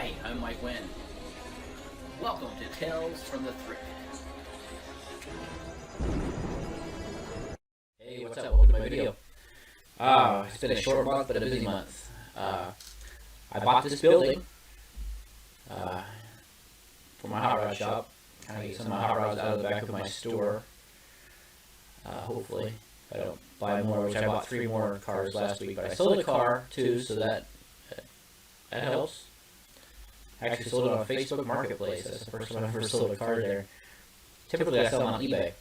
Hi, I'm Mike Wynn. Welcome to Tales from the Thrift. Hey, what's up? Welcome to my video. It's been a short month, but a busy month. I bought this building for my hot rod shop. Kind of get some of my hot rods out of the back of my store. Hopefully, if I don't buy more, which I bought 3 more cars last week, but I sold a car too, so that helps. I actually sold it on Facebook Marketplace. That's the first time I've ever sold a car there. Typically, I sell them on eBay,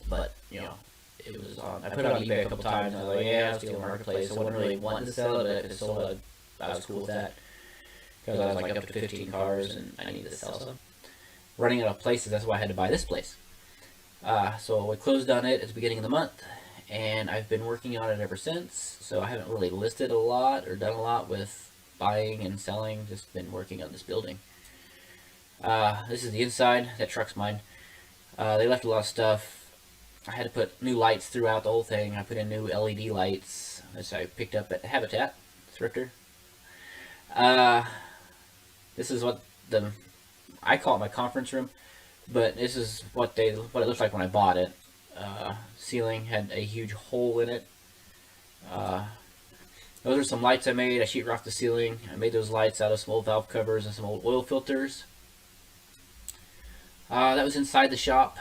but you know, it was on. I put it on eBay a couple times, and I was like, yeah, I'll steal Marketplace. I wasn't really wanting to sell it, but if it sold, I was cool with that because I was like up to 15 cars, and I needed to sell some. Running out of places, that's why I had to buy this place. So we closed on it at the beginning of the month, and I've been working on it ever since. So I haven't really listed a lot or done a lot with buying and selling, just been working on this building. This is the inside. That truck's mine. They left a lot of stuff. I had to put new lights throughout the whole thing. I put in new LED lights, which I picked up at Habitat Thrifter. This is what I call it my conference room, but this is what it looks like when I bought it. Ceiling had a huge hole in it. Those are some lights I made. I sheetrocked the ceiling. I made those lights out of some old valve covers and some old oil filters. That was inside the shop.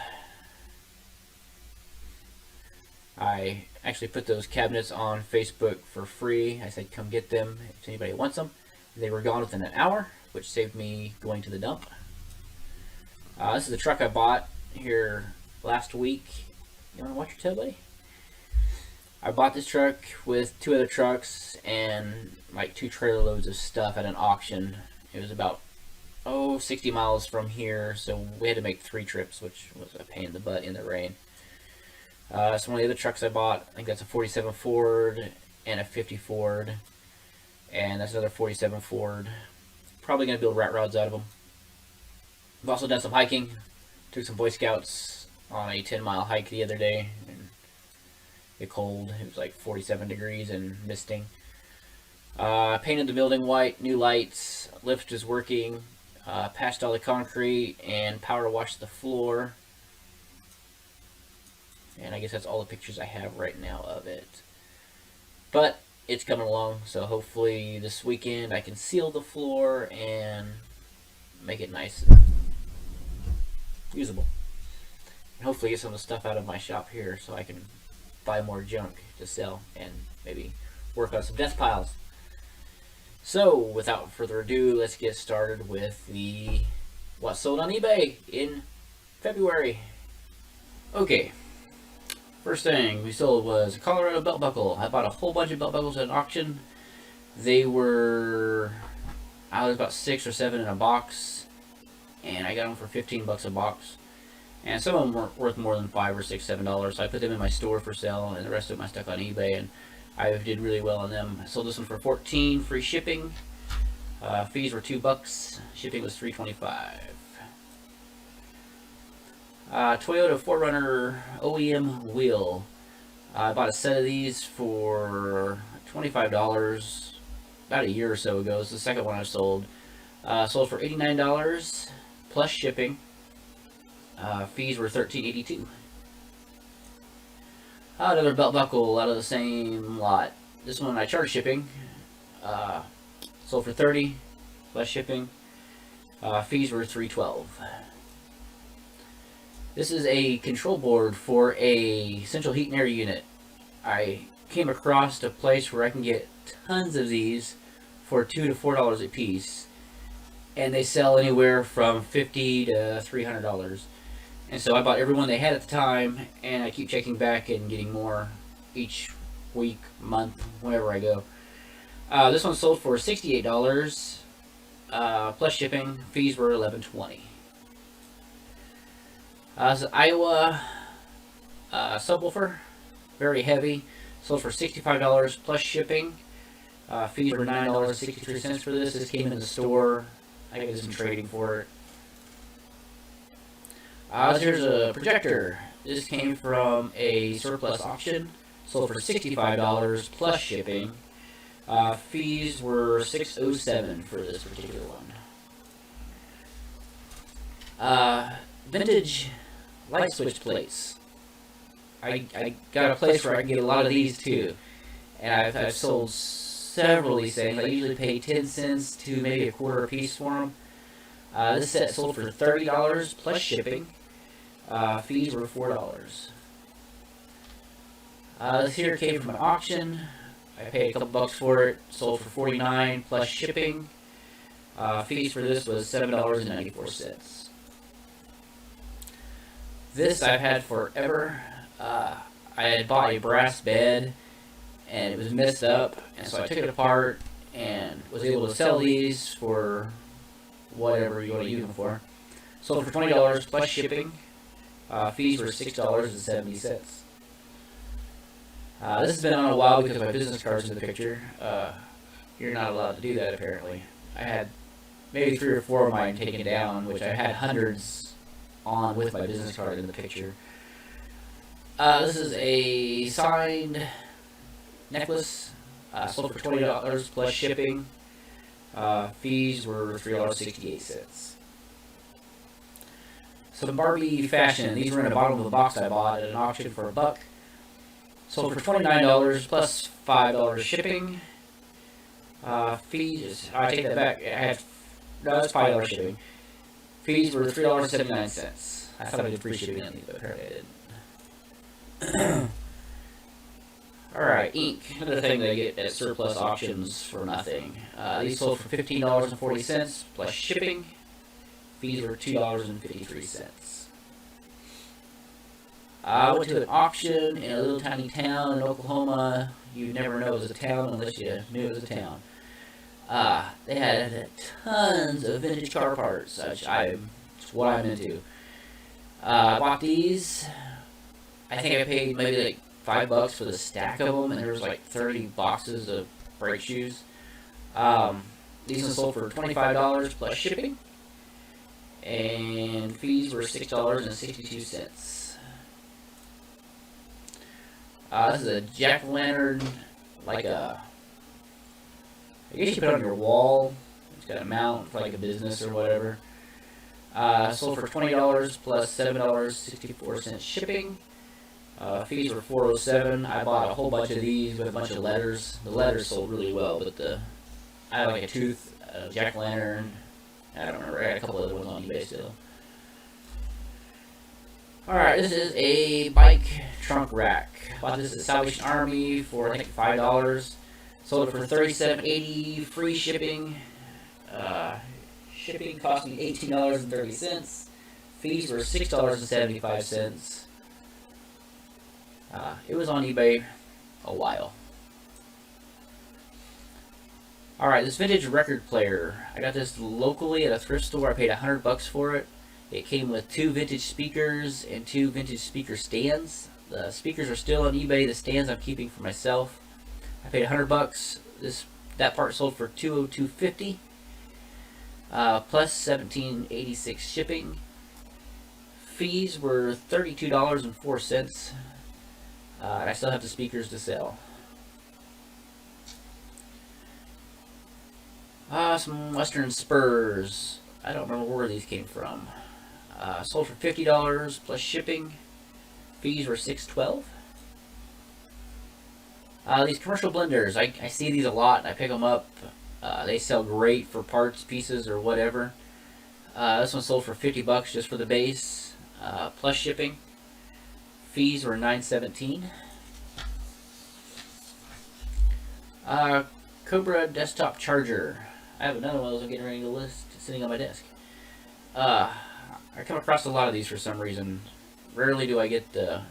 I actually put those cabinets on Facebook for free. I said come get them if anybody wants them. They were gone within an hour, which saved me going to the dump. This is the truck I bought here last week. You want to watch your tail, buddy? I bought this truck with 2 other trucks and like 2 trailer loads of stuff at an auction. It was about 60 miles from here, so we had to make 3 trips, which was a pain in the butt in the rain. So one of the other trucks I bought, I think that's a 47 Ford and a 50 Ford, and that's another 47 Ford. Probably going to build rat rods out of them. I've also done some hiking. Took some Boy Scouts on a 10-mile hike the other day. It cold. It was like 47 degrees and misting. Painted the building white, new lights, lift is working, patched all the concrete, and power washed the floor. And I guess that's all the pictures I have right now of it. But it's coming along, so hopefully this weekend I can seal the floor and make it nice and usable. And hopefully get some of the stuff out of my shop here so I can buy more junk to sell and maybe work on some desk piles. So without further ado, let's get started with what sold on eBay in February. Okay, first thing we sold was a Colorado belt buckle. I bought a whole bunch of belt buckles at an auction. They were about 6 or 7 in a box, and I got them for $15 a box. And some of them weren't worth more than $5 or $6, $7. So I put them in my store for sale, and the rest of them I stuck on eBay, and I did really well on them. I sold this one for $14, free shipping. Fees were $2. Shipping was $3.25. Toyota 4Runner OEM wheel. I bought a set of these for $25 about a year or so ago. It's the second one I sold. Sold for $89 plus shipping. Fees were $13.82. Another belt buckle out of the same lot. This one I charged shipping. Sold for $30 plus shipping. Fees were $3.12. This is a control board for a central heat and air unit. I came across a place where I can get tons of these for $2 to $4 a piece, and they sell anywhere from $50 to $300. And so I bought every one they had at the time, and I keep checking back and getting more each week, month, whenever I go. This one sold for $68 plus shipping. Fees were $11.20. This is Iowa subwoofer, very heavy. Sold for $65 plus shipping. Fees were $9.63 for this. This came in the store. I did some trading for it. Here's a projector. This came from a surplus auction. Sold for $65 plus shipping. Fees were $6.07 for this particular one. Vintage light switch plates. I got a place where I can get a lot of these too, and I've sold several of these things. I usually pay 10 cents to maybe a quarter a piece for them. This set sold for $30 plus shipping. Fees were $4. This here came from an auction. I paid a couple bucks for it. Sold for $49 plus shipping. Fees for this was $7.94. This I've had forever. I had bought a brass bed and it was messed up, and so I took it apart and was able to sell these for whatever you want to use them for. Sold for $20 plus shipping. Fees were $6.70. This has been on a while because my business card's in the picture. You're not allowed to do that apparently. I had maybe 3 or 4 of mine taken down, which I had hundreds on with my business card in the picture. This is a signed necklace. Sold for $20 plus shipping. Fees were $3.68. Some Barbie fashion. These were in the bottom of the box I bought at an auction for $1. Sold for $29 plus $5 shipping. Fees, I take that back. That's $5 shipping. Fees were $3.79. I thought I did free shipping on these, but apparently I didn't. Alright, ink. Another thing they get at surplus auctions for nothing. These sold for $15.40 plus shipping. Fees were $2.53. I went to an auction in a little tiny town in Oklahoma. You'd never know it was a town unless you knew it was a town. They had tons of vintage car parts, which it's what I'm into. I bought these. I think I paid maybe like $5 for the stack of them, and there was like 30 boxes of brake shoes. These ones sold for $25 plus shipping, and fees were $6.62. This is a jack-o'-lantern, I guess you put it on your wall. It's got a mount for like a business or whatever. Sold for $20 plus $7.64 shipping. Fees were $4.07. I bought a whole bunch of these with a bunch of letters. The letters sold really well, but I had like a tooth, a jack-o'-lantern. I don't remember. I had a couple other ones on eBay still. Alright, this is a bike trunk rack. Bought this at Salvation Army for I think $5. Sold it for $37.80, free shipping. Shipping cost me $18.30. Fees were $6.75. It was on eBay a while. Alright, this vintage record player. I got this locally at a thrift store. I paid $100 for it. It came with 2 vintage speakers and 2 vintage speaker stands. The speakers are still on eBay. The stands I'm keeping for myself. I paid $100. That part sold for $202.50. Plus $17.86 shipping. Fees were $32.04. I still have the speakers to sell. Some Western Spurs. I don't remember where these came from. Sold for $50 plus shipping. Fees were $6.12. These commercial blenders, I see these a lot and I pick them up. They sell great for parts, pieces, or whatever. This one sold for $50 just for the base, plus shipping. Fees were $9.17. Cobra desktop charger. I have another one of those I'm getting ready to list sitting on my desk. I come across a lot of these for some reason. Rarely do I get the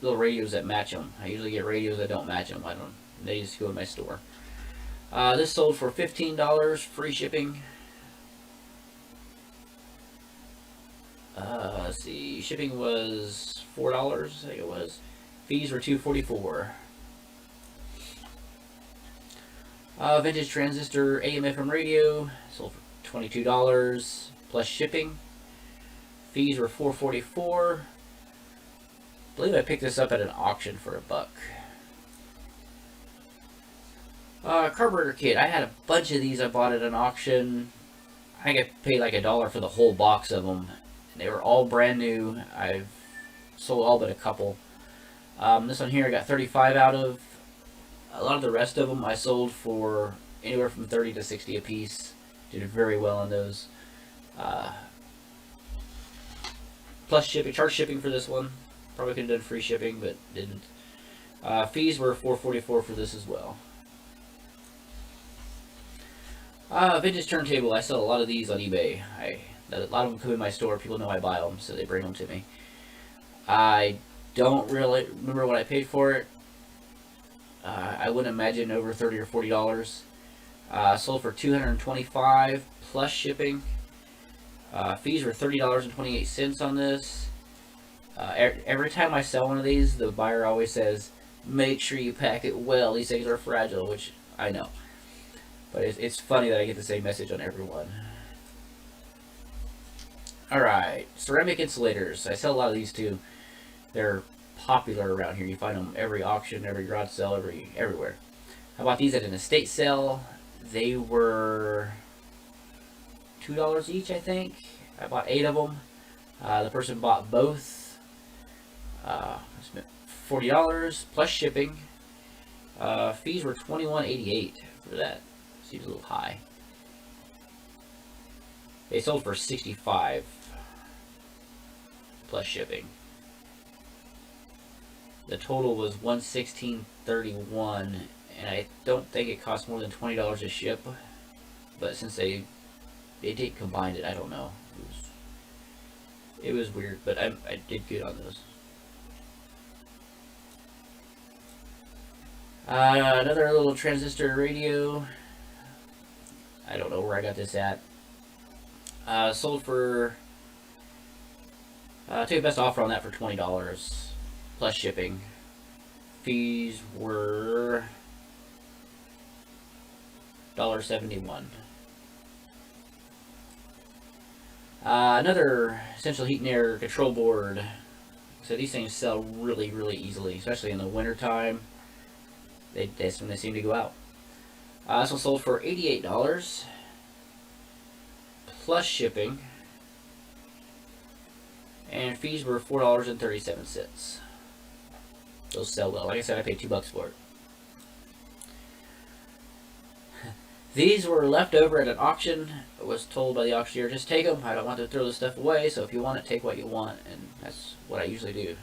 little radios that match them. I usually get radios that don't match them. They just go in my store. This sold for $15, free shipping. Let's see, shipping was $4, I think it was. Fees were $2.44. Vintage transistor AM/FM radio sold for $22 plus shipping. Fees were $4.44. I believe I picked this up at an auction for $1. Carburetor kit. I had a bunch of these I bought at an auction. I got paid like $1 for the whole box of them. They were all brand new. I've sold all but a couple. This one here I got 35 out of. A lot of the rest of them I sold for anywhere from 30 to 60 a piece. Did very well on those. Plus shipping, charge shipping for this one. Probably could have done free shipping, but didn't. Fees were $4.44 for this as well. Vintage turntable. I sell a lot of these on eBay. A lot of them come in my store. People know I buy them, so they bring them to me. I don't really remember what I paid for it. I wouldn't imagine over $30 or $40. Sold for $225 plus shipping. Fees were $30.28 on this. Every time I sell one of these, the buyer always says, "Make sure you pack it well. These things are fragile," which I know. But it's funny that I get the same message on every one. Alright, ceramic insulators. I sell a lot of these too. They're popular around here. You find them every auction, every garage sale, everywhere. I bought these at an estate sale. They were $2 each, I think. I bought 8 of them. The person bought both. I spent $40 plus shipping. Fees were $21.88 for that. Seems a little high. They sold for $65 plus shipping. The total was $116.31, and I don't think it cost more than $20 to ship. But since they did combine it, I don't know. It was weird, but I did good on those. Another little transistor radio. I don't know where I got this at. Sold for, take the best offer on that for $20 plus shipping. Fees were $1.71. Another Essential Heat and Air control board. So these things sell really, really easily, especially in the winter time. That's when they seem to go out. This one sold for $88 plus shipping, and fees were $4.37. Those sell well. Like I said, I paid $2 for it. These were left over at an auction. I was told by the auctioneer, just take them. I don't want to throw this stuff away, so if you want it, take what you want, and that's what I usually do.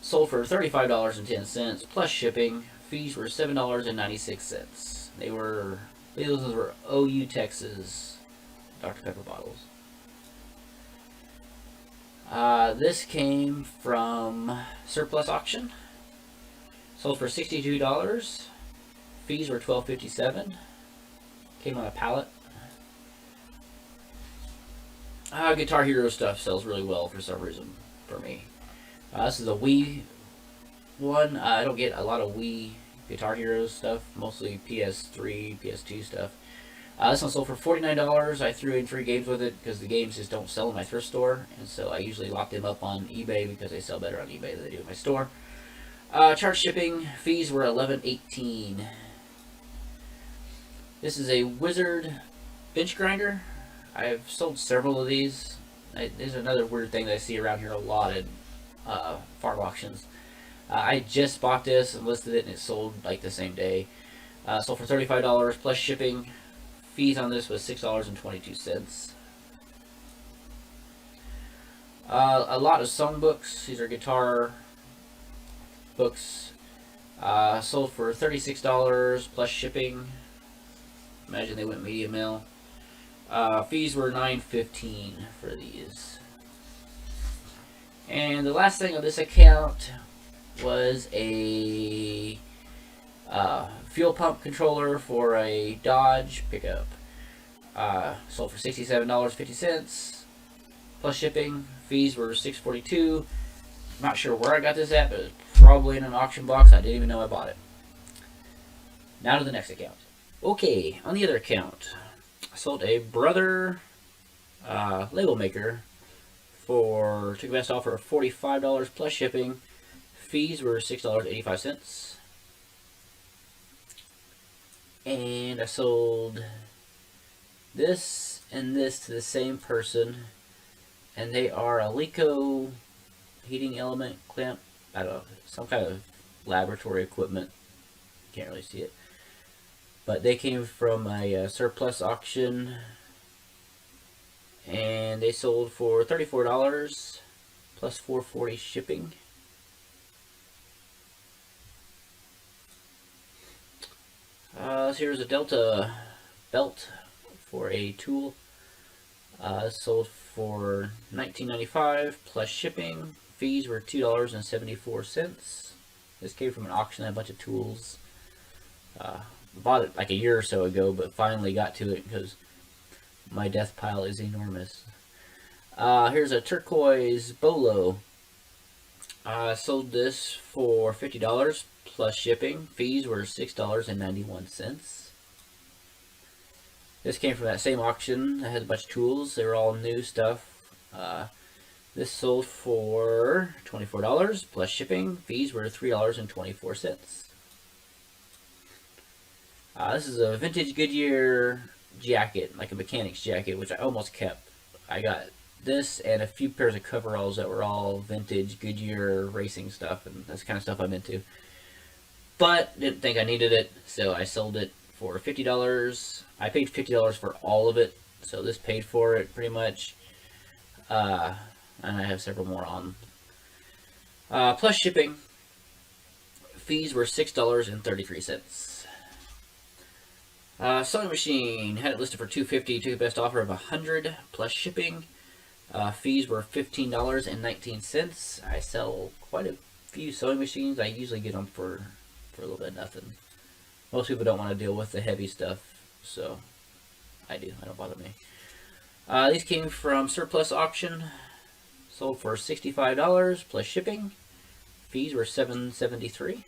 Sold for $35.10 plus shipping. Fees were $7.96. Those were OU Texas Dr. Pepper bottles. This came from Surplus Auction. Sold for $62. Fees were $12.57. Came on a pallet. Guitar Hero stuff sells really well for some reason for me. This is a Wii one. I don't get a lot of Wii Guitar Hero stuff, mostly PS3, PS2 stuff. This one sold for $49. I threw in free games with it because the games just don't sell in my thrift store, and so I usually lock them up on eBay because they sell better on eBay than they do in my store. Charge shipping. Fees were $11.18. This is a Wizard bench grinder. I've sold several of these. There's another weird thing that I see around here a lot at farm auctions. I just bought this and listed it, and it sold like the same day. Sold for $35 plus shipping. Fees on this was $6.22. A lot of songbooks. These are guitar books. Sold for $36 plus shipping. Imagine they went medium mail. Fees were $9.15 for these. And the last thing on this account was a fuel pump controller for a Dodge pickup. Sold for $67.50 plus shipping. Fees were $6.42. Not sure where I got this at, but it's probably in an auction box. I didn't even know I bought it. Now to the next account. Okay, on the other account, I sold a Brother label maker took the best offer of $45 plus shipping. Fees were $6.85. And I sold this and this to the same person, and they are a Eleiko heating element clamp. I don't know, some kind of laboratory equipment. Can't really see it. But they came from a surplus auction, and they sold for $34 plus $4.40 shipping. Here's a Delta belt for a tool. Sold for $19.95 plus shipping. Fees were $2.74. This came from an auction. Had a bunch of tools. Bought it like a year or so ago, but finally got to it because my death pile is enormous. Here's a turquoise bolo. Sold this for $50 plus shipping. Fees were $6.91. This came from that same auction. I had a bunch of tools. They were all new stuff. This sold for $24 plus shipping. Fees were $3.24. This is a vintage Goodyear jacket, like a mechanic's jacket, which I almost kept. I got this and a few pairs of coveralls that were all vintage Goodyear racing stuff, and that's the kind of stuff I'm into. But didn't think I needed it, so I sold it for $50. I paid $50 for all of it, so this paid for it pretty much. And I have several more on. Plus shipping. Fees were $6.33. Sewing machine, had it listed for $250, took the best offer of $100 plus shipping. Fees were $15.19. I sell quite a few sewing machines. I usually get them for a little bit of nothing. Most people don't want to deal with the heavy stuff, so I do. I don't bother me. These came from surplus auction. Sold for $65 plus shipping. Fees were $7.73.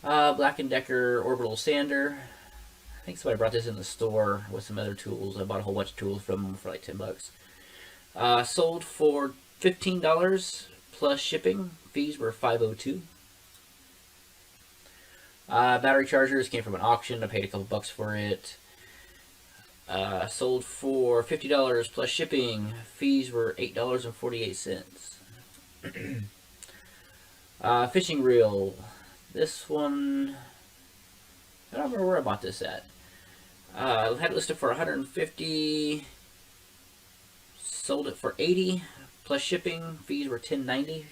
Black & Decker orbital sander. I think somebody brought this in the store with some other tools. I bought a whole bunch of tools from them for like $10. Sold for $15 plus shipping. Fees were $5.02. Battery chargers came from an auction. I paid a couple bucks for it. Sold for $50 plus shipping. Fees were $8.48. Fishing reel. This one, I don't remember where I bought this at. I had it listed for $150. Sold it for $80 plus shipping. Fees were $10.90.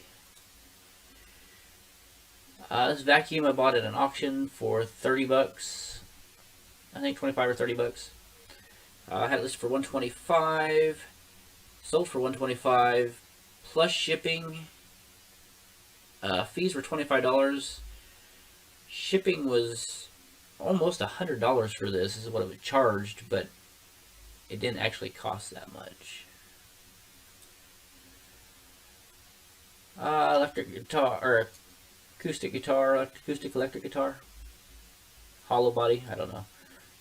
This vacuum I bought at an auction for $30. I think 25 or $30. I had it listed for $125. Sold for $125 plus shipping. Fees were $25. Shipping was almost $100 for this. This is what it was charged, but it didn't actually cost that much. Electric guitar, or acoustic guitar, acoustic electric guitar. Hollow body, I don't know.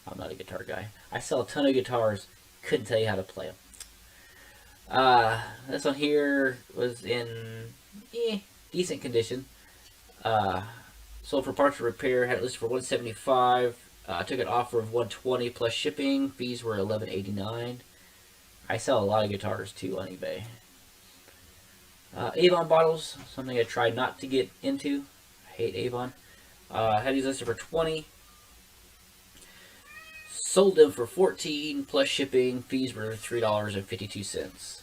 I'm not a guitar guy. I sell a ton of guitars, couldn't tell you how to play them. This one here was in decent condition. Sold for parts and repair, had it listed for $175. Took an offer of $120 plus shipping. Fees were $11.89. I sell a lot of guitars too on eBay. Avon bottles, something I tried not to get into. I hate Avon. Had these listed for $20. Sold them for $14 plus shipping. Fees were $3.52.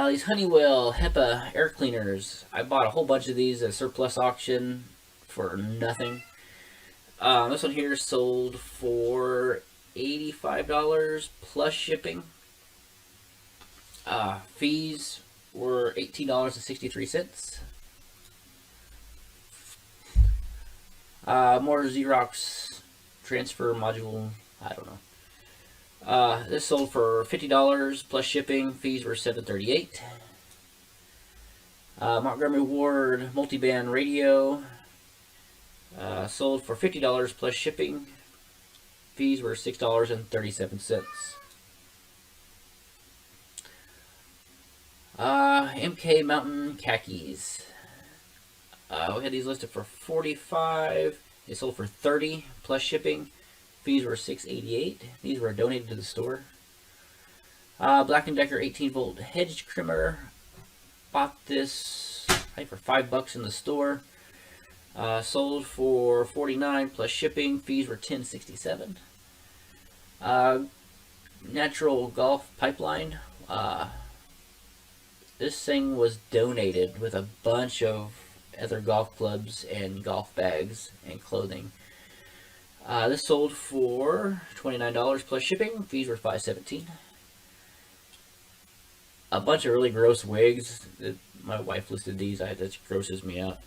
These Honeywell HEPA air cleaners. I bought a whole bunch of these at a surplus auction for nothing. This one here sold for $85 plus shipping. Fees were $18.63. More Xerox transfer module. I don't know. This sold for $50 plus shipping. Fees were $7.38. Montgomery Ward multiband radio. Sold for $50 plus shipping. Fees were $6.37. MK Mountain khakis. We had these listed for $45. They sold for $30 plus shipping. Fees were $6.88. These were donated to the store. Black & Decker 18-volt hedge trimmer. Bought this, I think, for $5 in the store. Sold for $49 plus shipping. Fees were $10.67. Natural Golf Pipeline. This thing was donated with a bunch of other golf clubs and golf bags and clothing. This sold for $29 plus shipping. Fees were $5.17. A bunch of really gross wigs. My wife listed these. That grosses me out.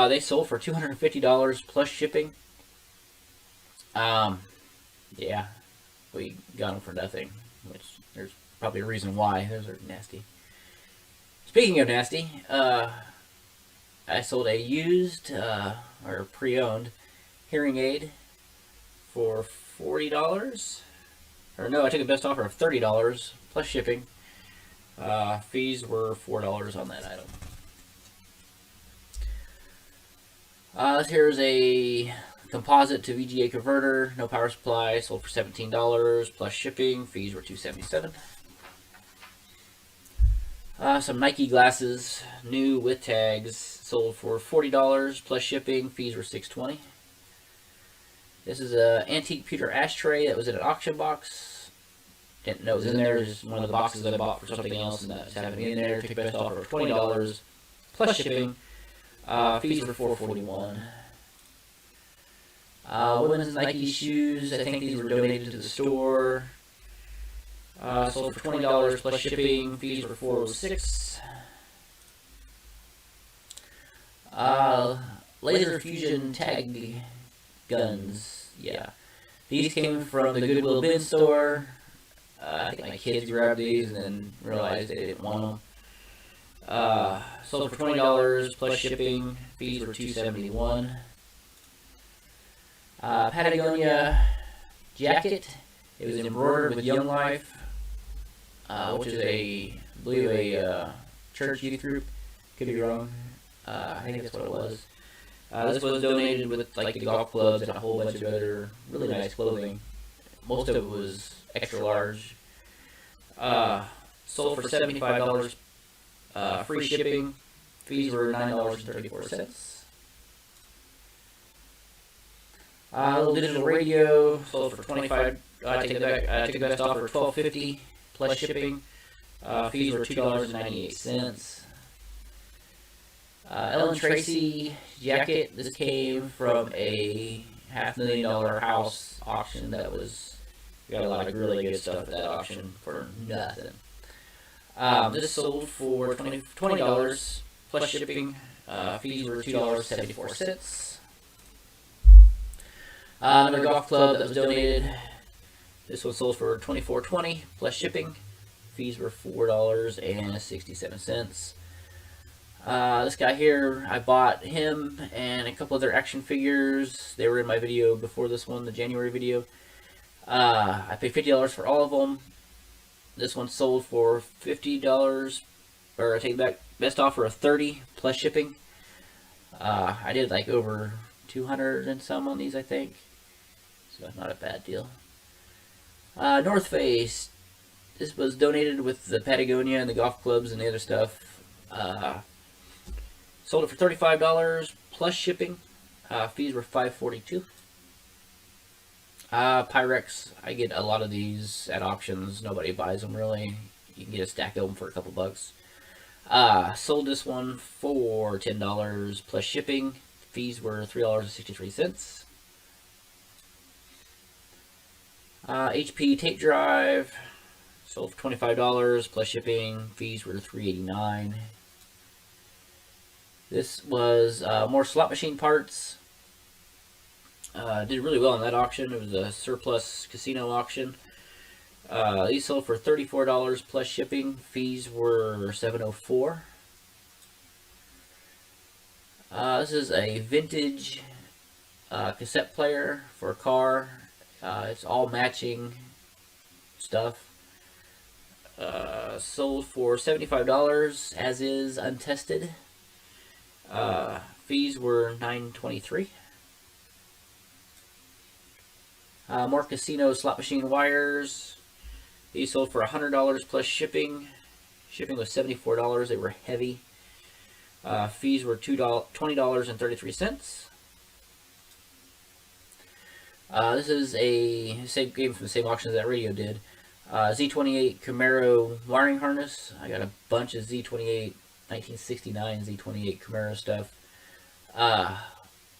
They sold for $250 plus shipping. Yeah, we got them for nothing, which there's probably a reason why. Those are nasty. Speaking of nasty, I sold a used or pre-owned hearing aid for $40. Or no, I took a best offer of $30 plus shipping. Fees were $4 on that item. Here's a composite to VGA converter, no power supply, sold for $17 plus shipping. Fees were $2.77. Some Nike glasses, new with tags, sold for $40 plus shipping. Fees were $6.20. This is an antique pewter ashtray that was in an auction box. Didn't know it was in there. It was one of the boxes that I bought for something else, and that happened to be in there. Took a best offer of $20 plus shipping. Fees were $4.41. Women's Nike shoes. I think these were donated to the store. Sold for $20 plus shipping. Fees were $4.06. Laser Fusion tag guns. Yeah, these came from the Goodwill bin store. I think my kids grabbed these and then realized they didn't want them. Sold for $20 plus shipping. Fees were $2.71. Patagonia jacket. It was embroidered with Young Life, which is I believe a church youth group. Could be wrong. I think that's what it was. This was donated with like the golf clubs and a whole bunch of other really nice clothing. Most of it was extra large. Sold for $75 free shipping. Fees were $9.34. Little digital radio sold for $25. I take the best offer, $12.50 plus shipping. Fees were $2.98. Ellen Tracy jacket. This came from a $500,000 house auction that was, got a lot of really good stuff at that auction for nothing. This sold for $20 plus shipping. Fees were $2.74. Another golf club that was donated. This one sold for $24.20 plus shipping. Fees were $4.67. This guy here, I bought him and a couple other action figures. They were in my video before this one, the January video. I paid $50 for all of them. This one sold for $50, or I take back, best offer of $30 plus shipping. I did like over 200 and some on these, I think. So not a bad deal. North Face. This was donated with the Patagonia and the golf clubs and the other stuff. Sold it for $35 plus shipping. Fees were $5.42. Pyrex. I get a lot of these at auctions. Nobody buys them really. You can get a stack of them for a couple bucks. Sold this one for $10 plus shipping. Fees were $3.63. HP tape drive. Sold for $25 plus shipping. Fees were $3.89. This was more slot machine parts. Did really well in that auction. It was a surplus casino auction. These sold for $34 plus shipping. Fees were $7.04. This is a vintage cassette player for a car. It's all matching stuff. Sold for $75, as is untested. Fees were $9.23. More casino slot machine wires. These sold for $100 plus shipping. Shipping was $74. They were heavy. Fees were $20.33. This is a same game from the same auction that Radio did. Z28 Camaro wiring harness. I got a bunch of Z28 1969 Z28 Camaro stuff.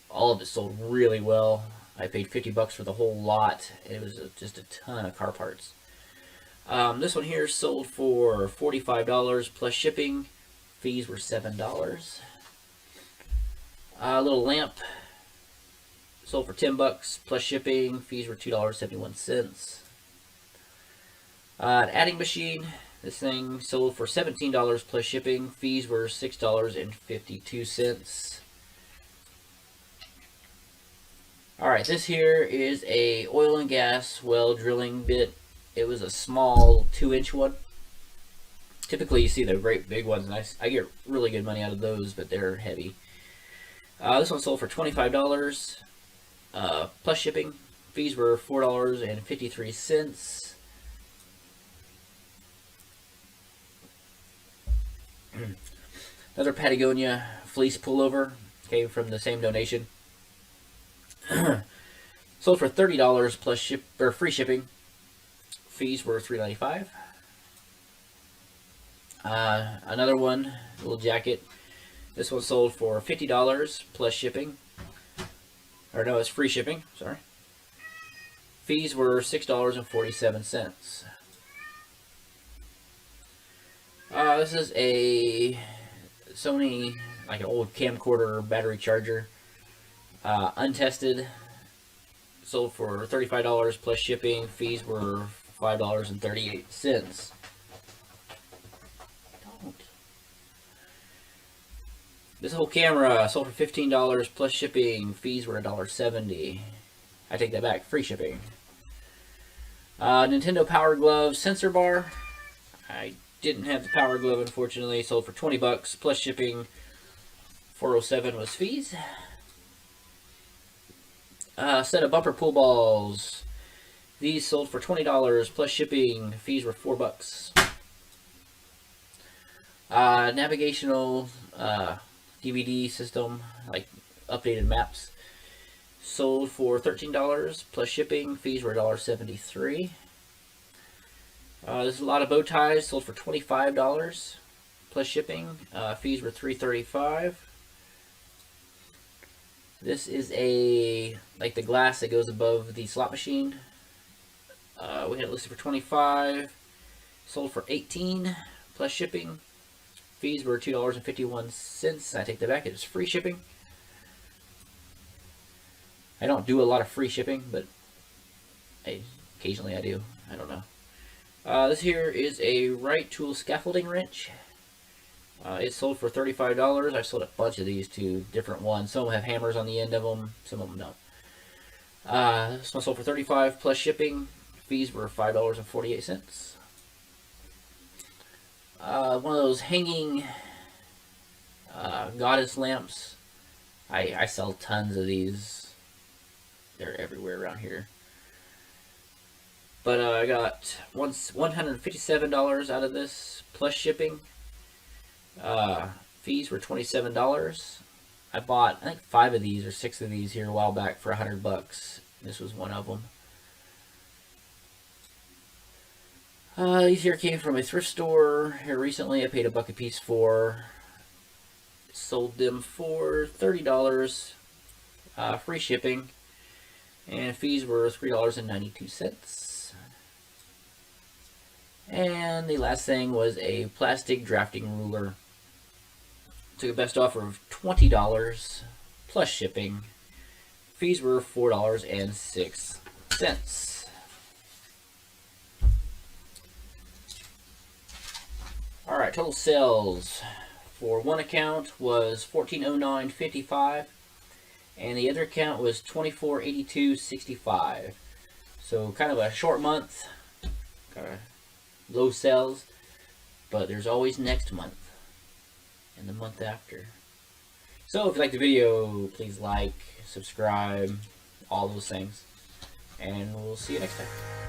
All of it sold really well. I paid $50 for the whole lot. It was just a ton of car parts. This one here sold for $45 plus shipping. Fees were $7. A little lamp sold for $10 plus shipping. Fees were $2.71. An adding machine. This thing sold for $17 plus shipping. Fees were $6.52. Alright, this here is a oil and gas well drilling bit. It was a small 2-inch one. Typically you see the great big ones, and I get really good money out of those, but they're heavy. This one sold for $25 plus shipping. Fees were $4.53. Another Patagonia fleece pullover came from the same donation. Sold for $30 plus free shipping. Fees were $3.95. Another one, little jacket. This one sold for $50 plus shipping. Or no, it's free shipping. Sorry. Fees were $6.47. This is a Sony, like an old camcorder battery charger. Untested. Sold for $35 plus shipping. Fees were $5.38. This whole camera sold for $15 plus shipping. Fees were $1.70. I take that back. Free shipping. Nintendo Power Glove sensor bar. I didn't have the Power Glove, unfortunately. Sold for $20 plus shipping. $4.07 was fees. Set of bumper pool balls. These sold for $20 plus shipping. Fees were $4. Navigational DVD system, like updated maps, sold for $13 plus shipping. Fees were $1.73. There's a lot of bow ties, sold for $25 plus shipping. Fees were $3.35. This is like the glass that goes above the slot machine. We had it listed for $25, sold for $18 plus shipping. Fees were $2.51. I take that back. It is free shipping. I don't do a lot of free shipping, but occasionally I do. I don't know. This here is a Right Tool scaffolding wrench. It sold for $35. I sold a bunch of these to different ones. Some have hammers on the end of them. Some of them don't. This one sold for $35 plus shipping. Fees were $5.48. One of those hanging goddess lamps. I sell tons of these. They're everywhere around here. But I got $157 out of this plus shipping. Fees were $27. I bought, I think, 5 of these or 6 of these here a while back for $100. This was one of them. These here came from a thrift store here recently. I paid $1 a piece for. Sold them for $30. Free shipping. And fees were $3.92. And the last thing was a plastic drafting ruler. Took a best offer of $20 plus shipping. Fees were $4.06. Alright, total sales for one account was $1409.55, and the other account was $2482.65. So kind of a short month, low sales, but there's always next month and the month after. So if you like the video, please like, subscribe, all those things. and we'll see you next time.